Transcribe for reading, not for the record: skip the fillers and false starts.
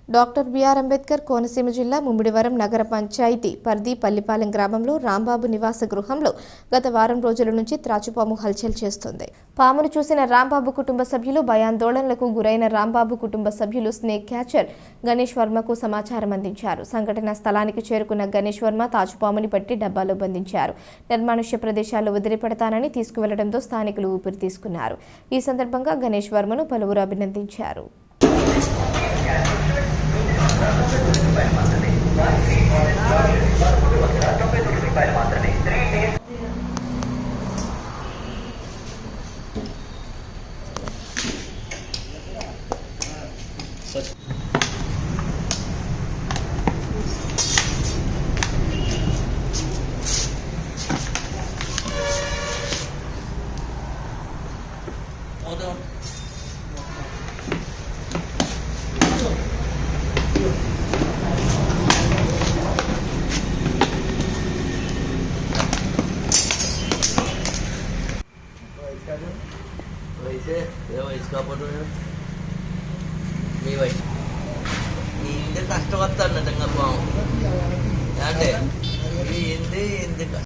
Doctor BR Ambedkar Konaseema జిల్లా ముమ్మిడివరం నగర పంచాయతీ పరిధి పల్లిపాలెం గ్రామంలో రాంబాబు నివాస గృహంలో గత వారం రోజుల నుంచి త్రాచుపాము హల్చల్ చేస్తోంది. పామును చూసిన రాంబాబు కుటుంబ సభ్యులు భయాందోళనలకు గురైన రాంబాబు కుటుంబ సభ్యులు స్నేక్ క్యాచర్ గణేష్ వర్మకు సమాచారం అందించారు. సంఘటన స్థలానికి చేరుకున్న గణేష్ వర్మ తాచుపాముని పట్టి డబ్బాలో బంధించారు. నిర్మానుష్య ప్రదేశాల్లో వదిలిపెడతానని తీసుకువెళ్లడంతో స్థానికులు ఊపిరి తీసుకున్నారు. ఈ సందర్భంగా గణేష్ వర్మను పలువురు అభినందించారు. वैसे इसका फोटो మీ వయసు ఇంత కష్టపడతాను నిజంగా పాము అంటే ఇంది